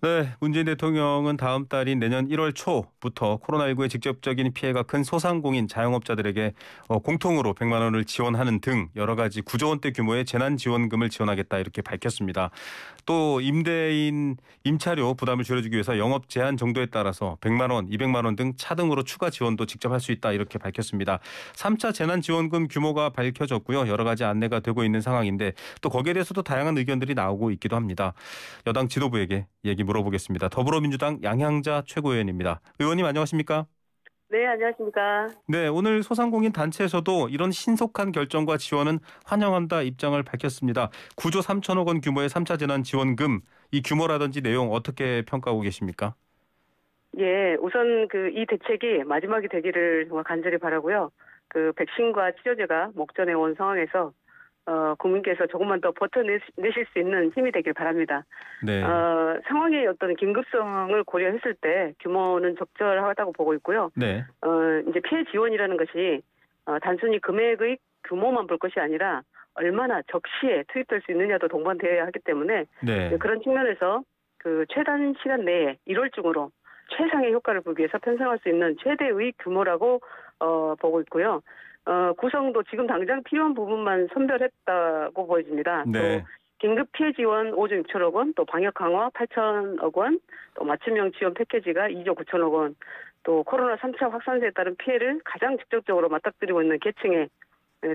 네, 문재인 대통령은 다음 달인 내년 1월 초부터 코로나19의 직접적인 피해가 큰 소상공인 자영업자들에게 공통으로 100만 원을 지원하는 등 여러 가지 9조 원대 규모의 재난지원금을 지원하겠다 이렇게 밝혔습니다. 또 임대인 임차료 부담을 줄여주기 위해서 영업 제한 정도에 따라서 100만 원, 200만 원 등 차등으로 추가 지원도 직접 할 수 있다 이렇게 밝혔습니다. 3차 재난지원금 규모가 밝혀졌고요. 여러 가지 안내가 되고 있는 상황인데 또 거기에 대해서도 다양한 의견들이 나오고 있기도 합니다. 여당 지도부에게 얘기 물어보겠습니다. 더불어민주당 양향자 최고위원입니다. 의원님 안녕하십니까? 네, 안녕하십니까. 네, 오늘 소상공인 단체에서도 이런 신속한 결정과 지원은 환영한다 입장을 밝혔습니다. 9조 3천억 원 규모의 3차 재난지원금 이 규모라든지 내용 어떻게 평가하고 계십니까? 예, 우선 이 대책이 마지막이 되기를 정말 간절히 바라고요. 백신과 치료제가 목전에 온 상황에서 국민께서 조금만 더 버텨내실 수 있는 힘이 되길 바랍니다. 네. 상황의 어떤 긴급성을 고려했을 때 규모는 적절하다고 보고 있고요. 네. 이제 피해 지원이라는 것이 단순히 금액의 규모만 볼 것이 아니라 얼마나 적시에 투입될 수 있느냐도 동반되어야 하기 때문에 네. 그런 측면에서 최단 시간 내에 1월 중으로 최상의 효과를 보기 위해서 편성할 수 있는 최대의 규모라고 보고 있고요. 구성도 지금 당장 필요한 부분만 선별했다고 보여집니다. 네. 또 긴급 피해 지원 5조 6천억 원, 또 방역 강화 8천억 원, 또 맞춤형 지원 패키지가 2조 9천억 원, 또 코로나 3차 확산세에 따른 피해를 가장 직접적으로 맞닥뜨리고 있는 계층에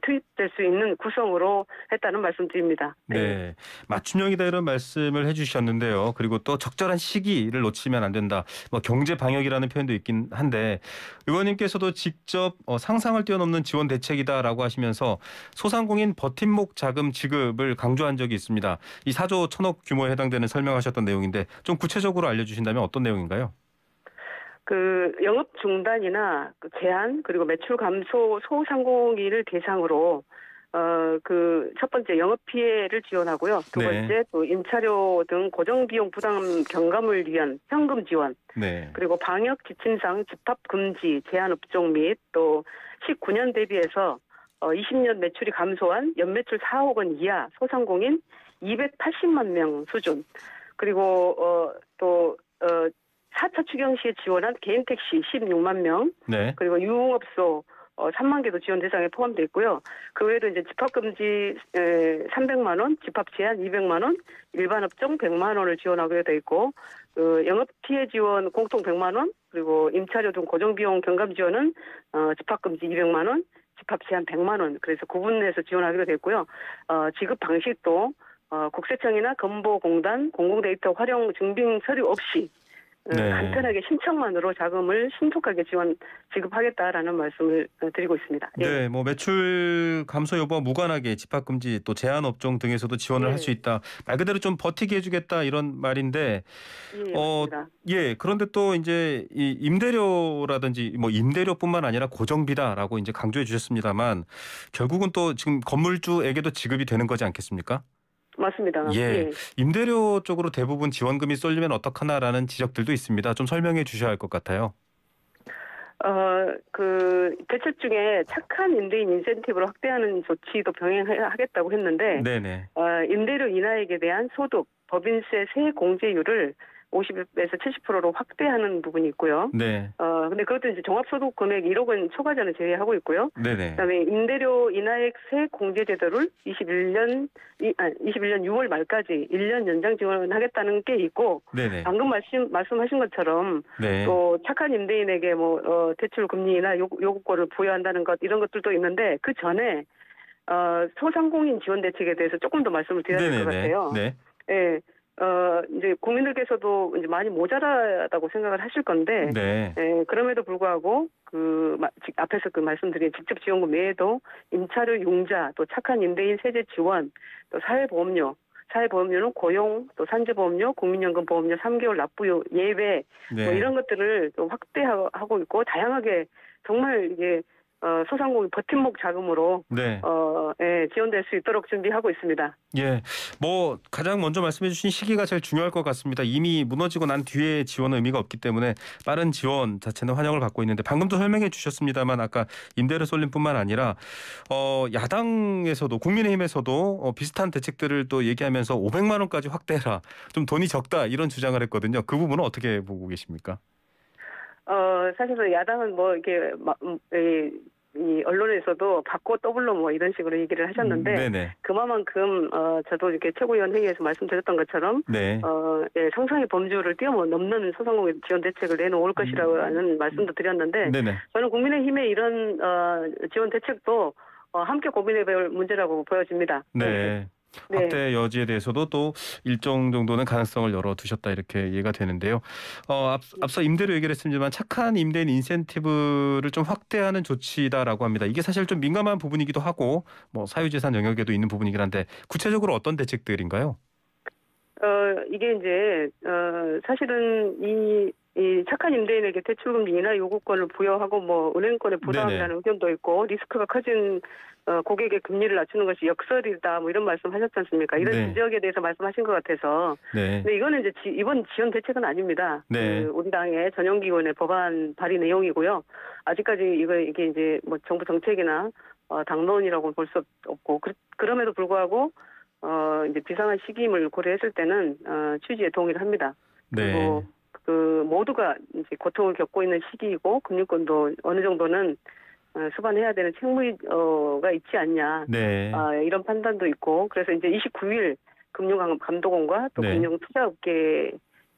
투입될 수 있는 구성으로 했다는 말씀드립니다. 네. 맞춤형이다 이런 말씀을 해주셨는데요. 그리고 또 적절한 시기를 놓치면 안 된다. 뭐 경제 방역이라는 표현도 있긴 한데 의원님께서도 직접 상상을 뛰어넘는 지원 대책이다라고 하시면서 소상공인 버팀목 자금 지급을 강조한 적이 있습니다. 이 4조 1천억 규모에 해당되는 설명하셨던 내용인데 좀 구체적으로 알려주신다면 어떤 내용인가요? 영업 중단이나 제한 그리고 매출 감소 소상공인을 대상으로 첫 번째 영업 피해를 지원하고요. 두 번째 네. 또 임차료 등 고정 비용 부담 경감을 위한 현금 지원. 네. 그리고 방역 지침상 집합 금지 제한 업종 및 또 19년 대비해서 20년 매출이 감소한 연매출 4억 원 이하 소상공인 280만 명 수준. 그리고 또 4차 추경 시에 지원한 개인 택시 16만 명, 네. 그리고 유흥업소 3만 개도 지원 대상에 포함되어 있고요. 그 외에도 이제 집합금지 300만 원, 집합 제한 200만 원, 일반 업종 100만 원을 지원하게 되어 있고, 영업 피해 지원 공통 100만 원, 그리고 임차료 등 고정 비용 경감 지원은 집합금지 200만 원, 집합 제한 100만 원, 그래서 구분해서 지원하기로 되어 있고요. 지급 방식도 국세청이나 건보공단 공공데이터 활용 증빙 서류 없이 네. 간편하게 신청만으로 자금을 신속하게 지급하겠다라는 말씀을 드리고 있습니다. 예. 네, 뭐 매출 감소 여부와 무관하게 집합금지 또 제한 업종 등에서도 지원을 할 수 있다. 말 그대로 좀 버티게 해주겠다 이런 말인데, 예, 맞습니다. 예, 그런데 또 이제 이 임대료라든지 뭐 임대료뿐만 아니라 고정비다라고 이제 강조해 주셨습니다만 결국은 또 지금 건물주에게도 지급이 되는 거지 않겠습니까? 맞습니다. 예, 예. 임대료 쪽으로 대부분 지원금이 쏠리면 어떡하나라는 지적들도 있습니다. 좀 설명해 주셔야 할 것 같아요. 대책 중에 착한 임대인 인센티브를 확대하는 조치도 병행하겠다고 했는데, 네네. 임대료 인하액에 대한 소득, 법인세 세 공제율을 50에서 70%로 확대하는 부분이 있고요. 네. 근데 그것도 이제 종합소득 금액 1억 원 초과자는 제외하고 있고요. 네네. 그다음에 임대료 인하액 세 공제 제도를 21년 6월 말까지 1년 연장 지원하겠다는 게 있고, 네네. 방금 말씀하신 것처럼 네. 또 착한 임대인에게 대출 금리나 요구권을 부여한다는 것 이런 것들도 있는데 그 전에 소상공인 지원 대책에 대해서 조금 더 말씀을 드려야 될 것 같아요. 네. 예. 이제 국민들께서도 이제 많이 모자라다고 생각을 하실 건데, 네. 그럼에도 불구하고 앞에서 말씀드린 직접 지원금 외에도 임차료 융자, 또 착한 임대인 세제 지원, 또 사회보험료는 고용, 또 산재보험료, 국민연금 보험료 3개월 납부요 예외, 네. 이런 것들을 또 확대하고 있고 다양하게 정말 이게 소상공인 버팀목 자금으로 네. 예, 지원될 수 있도록 준비하고 있습니다. 예, 뭐 가장 먼저 말씀해주신 시기가 제일 중요할 것 같습니다. 이미 무너지고 난 뒤에 지원은 의미가 없기 때문에 빠른 지원 자체는 환영을 받고 있는데 방금도 설명해 주셨습니다만 아까 임대료 쏠림뿐만 아니라 야당에서도 국민의힘에서도 비슷한 대책들을 또 얘기하면서 500만 원까지 확대해라. 좀 돈이 적다 이런 주장을 했거든요. 그 부분은 어떻게 보고 계십니까? 사실은 야당은 뭐 이게 이 언론에서도 바꿔 더블로 뭐 이런 식으로 얘기를 하셨는데 네네. 그만큼 저도 이렇게 최고위원 회의에서 말씀드렸던 것처럼 네. 예, 상상의 범주를 뛰어넘는 소상공인 지원 대책을 내놓을 것이라는 말씀도 드렸는데 네네. 저는 국민의힘의 이런 지원 대책도 함께 고민해볼 문제라고 보여집니다. 네. 네. 확대 여지에 대해서도 또 일정 정도는 가능성을 열어두셨다 이렇게 이해가 되는데요. 앞서 임대료 얘기를 했습니다만 착한 임대인 인센티브를 좀 확대하는 조치다라고 합니다. 이게 사실 좀 민감한 부분이기도 하고 뭐 사유재산 영역에도 있는 부분이긴 한데 구체적으로 어떤 대책들인가요? 이게 이제 사실은 이 착한 임대인에게 대출금리 인하 요구권을 부여하고 뭐 은행권에 부담이라는 의견도 있고 리스크가 커진 고객의 금리를 낮추는 것이 역설이다 뭐 이런 말씀하셨지 않습니까? 이런 네. 지적에 대해서 말씀하신 것 같아서. 네. 근데 이거는 이제 이번 지원 대책은 아닙니다. 네. 우리 당의 전용기관의 법안 발의 내용이고요. 아직까지 이게 이제 뭐 정부 정책이나 당론이라고 볼 수 없고 그럼에도 불구하고 이제 비상한 시기임을 고려했을 때는 취지에 동의를 합니다. 그리고 네. 모두가 이제 고통을 겪고 있는 시기이고 금융권도 어느 정도는 수반해야 되는 책무가 있지 않냐. 네. 이런 판단도 있고 그래서 이제 29일 금융감독원과 또 네. 금융투자업계에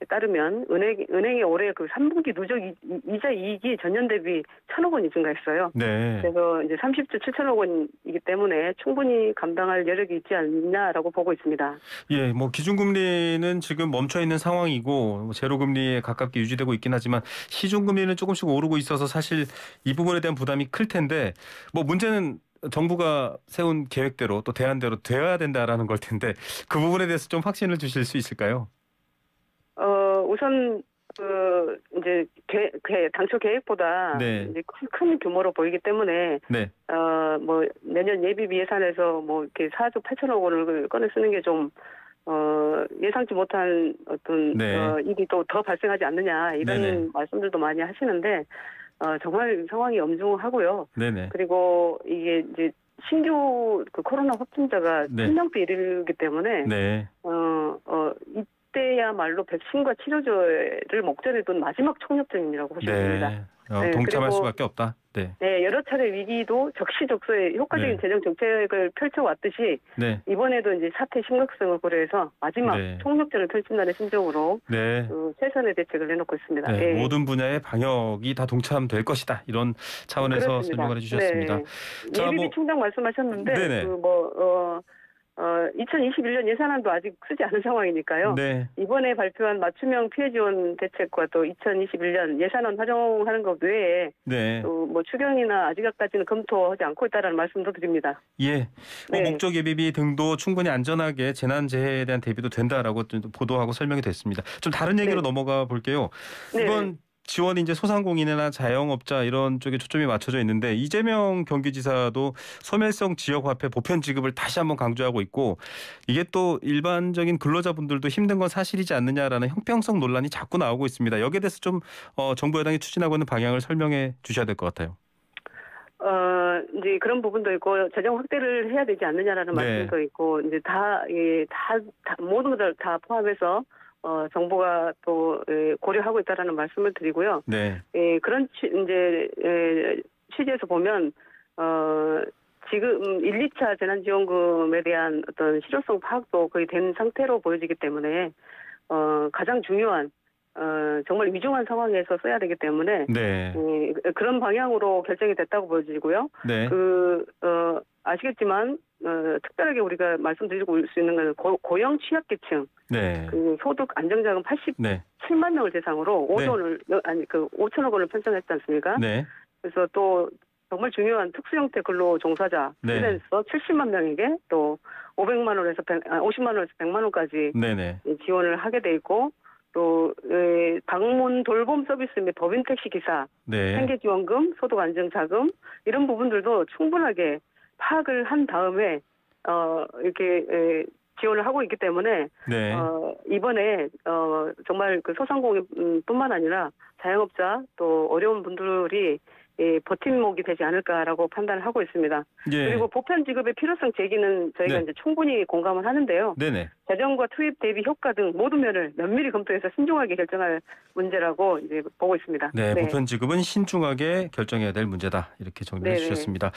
따르면 은행의 올해 그 3분기 누적 이자 이익이 전년 대비 1,000억 원이 증가했어요. 네. 그래서 이제 30조 7천억 원이기 때문에 충분히 감당할 여력이 있지 않냐라고 보고 있습니다. 예, 뭐 기준금리는 지금 멈춰 있는 상황이고 제로금리에 가깝게 유지되고 있긴 하지만 시중금리는 조금씩 오르고 있어서 사실 이 부분에 대한 부담이 클 텐데 뭐 문제는 정부가 세운 계획대로 또 대안대로 되어야 된다라는 걸 텐데 그 부분에 대해서 좀 확신을 주실 수 있을까요? 우선 이제 당초 계획보다 네. 이제 큰 규모로 보이기 때문에 네. 뭐 내년 예비비 예산에서 뭐 이렇게 4조 8천억 원을 꺼내 쓰는 게 좀 예상치 못한 어떤 네. 일이 또 더 발생하지 않느냐 이런 네네. 말씀들도 많이 하시는데 정말 상황이 엄중하고요. 네네. 그리고 이게 이제 신규 그 코로나 확진자가 네. 1,000명대 이르기 때문에 네. 이때야말로 백신과 치료제를 목전에 둔 마지막 총력전이라고 보시면 됩니다. 네. 동참할 그리고 수밖에 없다. 네. 네, 여러 차례 위기도 적시적소에 효과적인 네. 재정 정책을 펼쳐왔듯이 네. 이번에도 이제 사태 심각성을 고려해서 마지막 네. 총력전을 펼친다는 심정으로 네. 최선의 대책을 내놓고 있습니다. 네. 예. 모든 분야의 방역이 다 동참될 것이다. 이런 차원에서 그렇습니다. 설명을 해주셨습니다. 네. 자, 예비비 뭐 충당 말씀하셨는데 네네. 2021년 예산안도 아직 쓰지 않은 상황이니까요. 네. 이번에 발표한 맞춤형 피해 지원 대책과 또 2021년 예산안 활용하는 것 외에 네. 또 뭐 추경이나 아직까지는 검토하지 않고 있다는 말씀도 드립니다. 예. 뭐 네. 목적 예비비 등도 충분히 안전하게 재난재해에 대한 대비도 된다라고 좀 보도하고 설명이 됐습니다. 좀 다른 얘기로 네. 넘어가 볼게요. 네. 이번 지원이 이제 소상공인이나 자영업자 이런 쪽에 초점이 맞춰져 있는데 이재명 경기지사도 소멸성 지역화폐 보편 지급을 다시 한번 강조하고 있고 이게 또 일반적인 근로자분들도 힘든 건 사실이지 않느냐라는 형평성 논란이 자꾸 나오고 있습니다. 여기에 대해서 좀 정부 여당이 추진하고 있는 방향을 설명해 주셔야 될 것 같아요. 이제 그런 부분도 있고 재정 확대를 해야 되지 않느냐라는 네. 말씀도 있고 이제 다 모든 것을 다 포함해서 정부가 또 고려하고 있다라는 말씀을 드리고요. 네. 그런 취지에서 보면 지금 1, 2차 재난지원금에 대한 어떤 실효성 파악도 거의 된 상태로 보여지기 때문에 가장 중요한 정말 위중한 상황에서 써야 되기 때문에 네. 그런 방향으로 결정이 됐다고 보여지고요. 네. 아시겠지만 특별하게 우리가 말씀드리고 수 있는 것은 고용 취약계층, 네. 그 소득 안정자금 87만 네. 명을 대상으로 5천억 원을 편성했지 않습니까? 네. 그래서 또 정말 중요한 특수형태 근로 종사자 네. 프리랜서 70만 명에게 또 50만 원에서 100만 원까지 네네. 지원을 하게 돼 있고 또 방문 돌봄 서비스 및 법인 택시 기사, 네. 생계 지원금, 소득 안정 자금 이런 부분들도 충분하게 파악을 한 다음에 이렇게 지원을 하고 있기 때문에 네. 이번에 정말 그 소상공인뿐만 아니라 자영업자 또 어려운 분들이 버팀목이 되지 않을까라고 판단을 하고 있습니다. 예. 그리고 보편 지급의 필요성 제기는 저희가 네. 이제 충분히 공감을 하는데요. 네네. 재정과 투입 대비 효과 등 모든 면을 면밀히 검토해서 신중하게 결정할 문제라고 이제 보고 있습니다. 네, 보편 지급은 신중하게 결정해야 될 문제다. 이렇게 정리해 네네. 주셨습니다.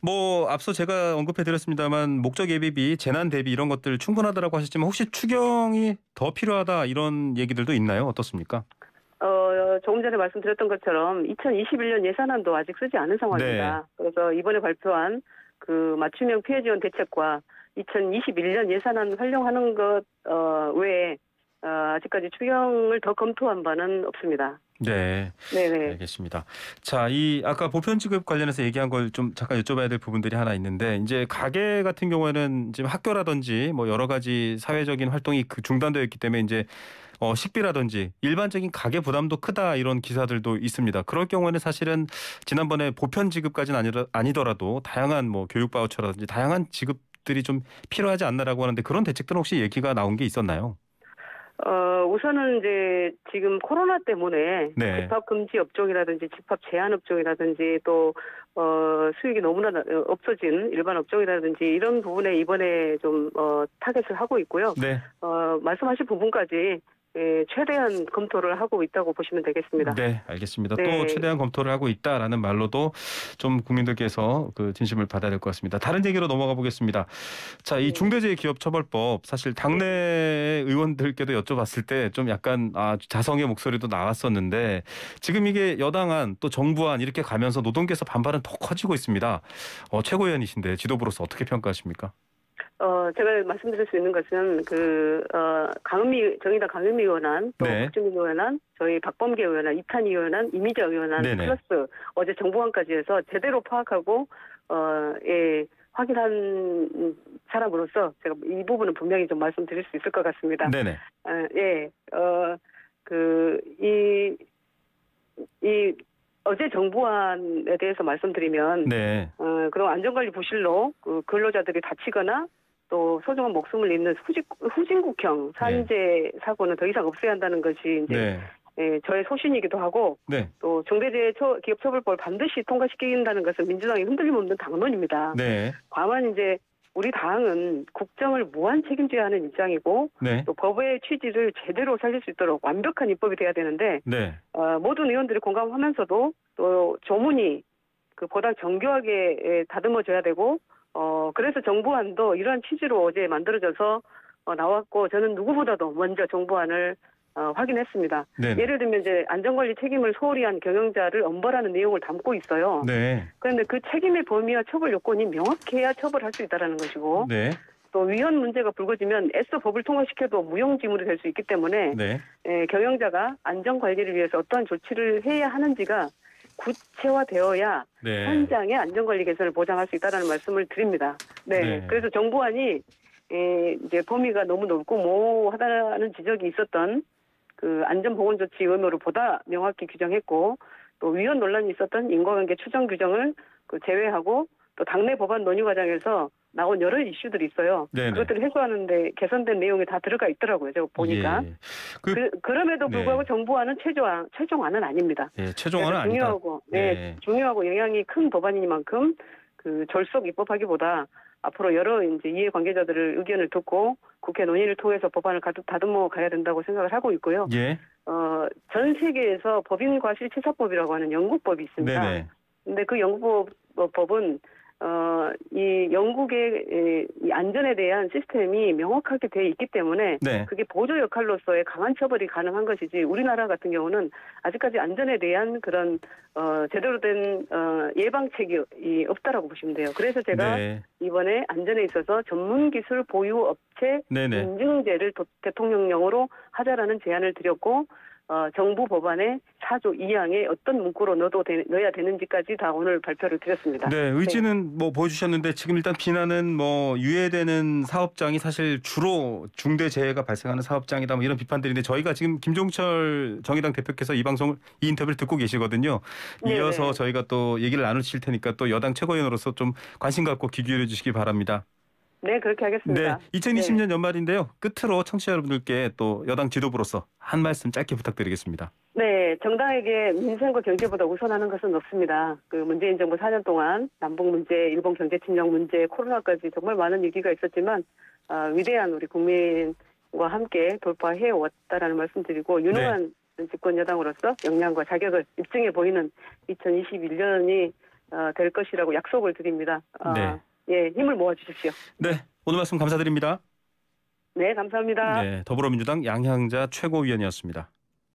뭐 앞서 제가 언급해 드렸습니다만 목적 예비비, 재난 대비 이런 것들 충분하다라고 하셨지만 혹시 추경이 더 필요하다 이런 얘기들도 있나요? 어떻습니까? 조금 전에 말씀드렸던 것처럼 2021년 예산안도 아직 쓰지 않은 상황입니다. 네. 그래서 이번에 발표한 그 맞춤형 피해 지원 대책과 2021년 예산안 활용하는 것 외에 아직까지 추경을 더 검토한 바는 없습니다. 네. 네네. 알겠습니다. 자, 이 아까 보편 지급 관련해서 얘기한 걸 좀 잠깐 여쭤봐야 될 부분들이 하나 있는데 이제 가게 같은 경우에는 지금 학교라든지 뭐 여러 가지 사회적인 활동이 중단되어 있기 때문에 이제 식비라든지 일반적인 가계 부담도 크다 이런 기사들도 있습니다. 그럴 경우에는 사실은 지난번에 보편 지급까지는 아니더라도 다양한 뭐 교육 바우처라든지 다양한 지급들이 좀 필요하지 않나라고 하는데 그런 대책들은 혹시 얘기가 나온 게 있었나요? 우선은 이제 지금 코로나 때문에 네. 집합 금지 업종이라든지 집합 제한 업종이라든지 또 수익이 너무나 없어진 일반 업종이라든지 이런 부분에 이번에 좀 타겟을 하고 있고요. 네. 말씀하신 부분까지 최대한 검토를 하고 있다고 보시면 되겠습니다. 네, 알겠습니다. 네. 또 최대한 검토를 하고 있다라는 말로도 좀 국민들께서 그 진심을 받아야 될 것 같습니다. 다른 얘기로 넘어가 보겠습니다. 자, 이 네. 중대재해기업처벌법 사실 당내 의원들께도 여쭤봤을 때 좀 약간 자성의 목소리도 나왔었는데 지금 이게 여당안 또 정부안 이렇게 가면서 노동계에서 반발은 더 커지고 있습니다. 최고위원이신데 지도부로서 어떻게 평가하십니까? 제가 말씀드릴 수 있는 것은 정의당 강은미 의원안, 또 네. 박주민 의원안, 저희 박범계 의원안, 이탄희 의원안, 이미자 의원안 네네. 플러스 어제 정보안까지 해서 제대로 파악하고 확인한 사람으로서 제가 이 부분은 분명히 좀 말씀드릴 수 있을 것 같습니다. 네네. 어제 정부안에 대해서 말씀드리면 네. 그런 안전관리 부실로 그 근로자들이 다치거나 또 소중한 목숨을 잃는 후진국형 산재 사고는 더 이상 없어야 한다는 것이 이제 저의 소신이기도 하고 네. 또 중대재해기업처벌법을 반드시 통과시킨다는 것은 민주당이 흔들림 없는 당론입니다. 네. 다만 이제 우리 당은 국정을 무한 책임져야 하는 입장이고 네. 또 법의 취지를 제대로 살릴 수 있도록 완벽한 입법이 돼야 되는데 네. 모든 의원들이 공감하면서도 또 조문이 보다 정교하게 다듬어져야 되고 그래서 정부안도 이러한 취지로 어제 만들어져서 나왔고 저는 누구보다도 먼저 정부안을 확인했습니다. 네네. 예를 들면 이제 안전관리 책임을 소홀히 한 경영자를 엄벌하는 내용을 담고 있어요. 네. 그런데 그 책임의 범위와 처벌 요건이 명확해야 처벌할 수 있다는 것이고 네. 또 위헌 문제가 불거지면 애써 법을 통과시켜도 무용지물이 될 수 있기 때문에 네. 경영자가 안전관리를 위해서 어떠한 조치를 해야 하는지가 구체화되어야 네. 현장의 안전관리 개선을 보장할 수 있다는 말씀을 드립니다. 네. 네. 그래서 정부안이 이제 범위가 너무 넓고 모호하다는 지적이 있었던 그 안전보건조치 의무를 보다 명확히 규정했고 또 위헌 논란이 있었던 인과관계 추정 규정을 제외하고 또 당내 법안 논의 과정에서 나온 여러 이슈들이 있어요. 네네. 그것들을 해소하는데 개선된 내용이 다 들어가 있더라고요. 제가 보니까. 예. 그럼에도 불구하고 네. 정부안은 최종안은 아닙니다. 예, 최종안은 아니다. 중요하고, 중요하고 영향이 큰 법안이니만큼 졸속 입법하기보다 앞으로 여러 이제 이해관계자들의 의견을 듣고 국회 논의를 통해서 법안을 다듬어 가야 된다고 생각을 하고 있고요. 예. 전 세계에서 법인과실치사법이라고 하는 영국법이 있습니다. 네네. 근데 그 영국법은 이 영국의 이 안전에 대한 시스템이 명확하게 되어 있기 때문에 네. 그게 보조 역할로서의 강한 처벌이 가능한 것이지 우리나라 같은 경우는 아직까지 안전에 대한 그런 제대로 된 예방책이 없다라고 보시면 돼요. 그래서 제가 네. 이번에 안전에 있어서 전문기술 보유 업체 네네. 인증제를 대통령령으로 하자라는 제안을 드렸고 정부 법안의 4조 2항에 어떤 문구로 넣어야 되는지까지 다 오늘 발표를 드렸습니다. 네, 의지는 뭐 보여주셨는데 지금 일단 비난은 뭐 유예되는 사업장이 사실 주로 중대재해가 발생하는 사업장이다 뭐 이런 비판들인데 저희가 지금 김종철 정의당 대표께서 이 인터뷰를 듣고 계시거든요. 이어서 네네. 저희가 또 얘기를 나누실 테니까 또 여당 최고위원으로서 좀 관심 갖고 귀 기울여 주시기 바랍니다. 네, 그렇게 하겠습니다. 네, 2020년 연말인데요. 끝으로 청취자 여러분들께 또 여당 지도부로서 한 말씀 짧게 부탁드리겠습니다. 네, 정당에게 민생과 경제보다 우선하는 것은 없습니다. 그 문재인 정부 4년 동안 남북 문제, 일본 경제 침략 문제, 코로나까지 정말 많은 위기가 있었지만 위대한 우리 국민과 함께 돌파해 왔다라는 말씀드리고 유능한 집권 여당으로서 역량과 자격을 입증해 보이는 2021년이 될 것이라고 약속을 드립니다. 네. 예, 힘을 모아 주십시오. 네, 오늘 말씀 감사드립니다. 네, 감사합니다. 네, 더불어민주당 양향자 최고위원이었습니다.